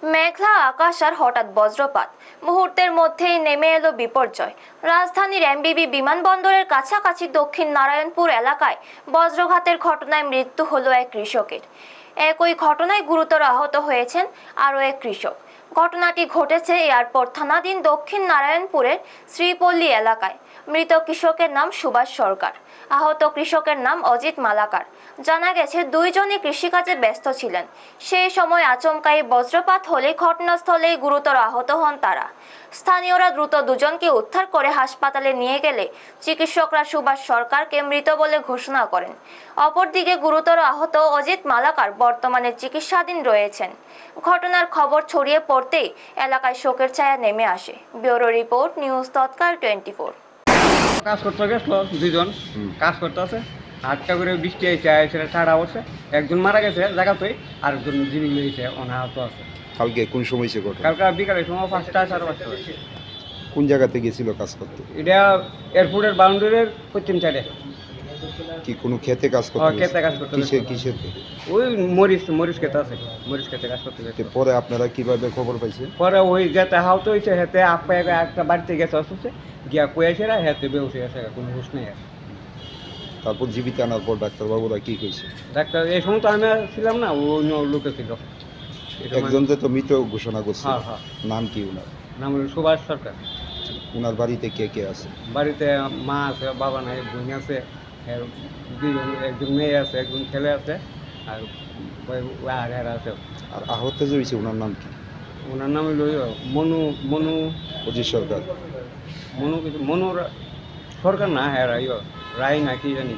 মেঘলা আকাশ আর হঠাৎ বজ্রপাত, মুহূর্তের মধ্যেই নেমে এলো বিপর্যয়। রাজধানীর এমবিবি বিমানবন্দরের কাছাকাছি দক্ষিণ নারায়ণপুর এলাকায় বজ্রঘাতের ঘটনায় মৃত্যু হলো এক কৃষকের। একই ঘটনায় গুরুতর আহত হয়েছেন আরও এক কৃষক। ঘটনাটি ঘটেছে এয়ারপোর্ট থানাধীন দক্ষিণ নারায়ণপুরের শ্রীপল্লী এলাকায়। মৃত কৃষকের নাম সুভাষ সরকার, আহত কৃষকের নাম অজিত মালাকার। জানা গেছে দুইজনই কৃষিকাজে ব্যস্ত ছিলেন। সেই সময় আচমকাই বজ্রপাত হলে ঘটনাস্থলেই গুরুতর আহত হন তারা। স্থানীয়রা দ্রুত দুজনকে উদ্ধার করে হাসপাতালে নিয়ে গেলে চিকিৎসকরা সুভাষ সরকারকে মৃত বলে ঘোষণা করেন। অপরদিকে গুরুতর আহত অজিত মালাকার বর্তমানে চিকিৎসাধীন রয়েছেন। ঘটনার খবর ছড়িয়ে পড়তেই এলাকায় শোকের ছায়া নেমে আসে। ব্যুরো রিপোর্ট, নিউজ তৎকাল 24। কাজ করতে গেছিল দুজন, কাজ করতে আছে, আটটা করে বৃষ্টি আইসে ঠাড়া পড়ছে, একজন মারা গেছে জায়গাতেই, আরেকজন জীবিত হয়েছে, অনাহত আছে। কালকে কোন সময় সে ঘটনা? কালকে বিকালের সময় 5টা 5:30 বাজে। কোন জায়গাতে গেছিল কাজ করতে? এটা এয়ারপোর্টের বাউন্ডারির পশ্চিম সাইডে। কি কোনো খেতে কাজ করতে? খেতে কাজ করতে কিসের কিসের খেতে? ওই মরিচ খেতে আছে, মরিচ খেতে কাজ করতে গেছে। পরে আপনারা কিভাবে খবর পাইছেন? পরে ওই যেতে হাওত হয়েছে, হেতে আপা একটা বাড়িতে গেছে অসুস্থ, গিয়া কয়েছে না, হেতে বেউসে গেছে, কোনো হুশ নেই। তারপর জীবিত আনার পর ডাক্তারবাবুরা কি কইছে? ডাক্তার এই সময় তো আমি ছিলাম না, ও অন্য লোকে ছিল। একজনকে তো মৃত ঘোষণা করছে। হ্যাঁ হ্যাঁ। নাম কি ওনার? নাম হলো সুভাষ সরকার। ওনার বাড়িতে কে কে আছে? বাড়িতে মা আছে, বাবা নাই, বোন আছে, আর দুজন, একজন মেয়ে আছে, একজন ছেলে আছে, আর আর আছে। আর আহত যে হয়েছে ওনার নাম কি? ওনার নাম হলো মনু মনু অজিত সরকার। মনু কিছু মনু সরকার না, হ্যাঁ রায় না কি জানি।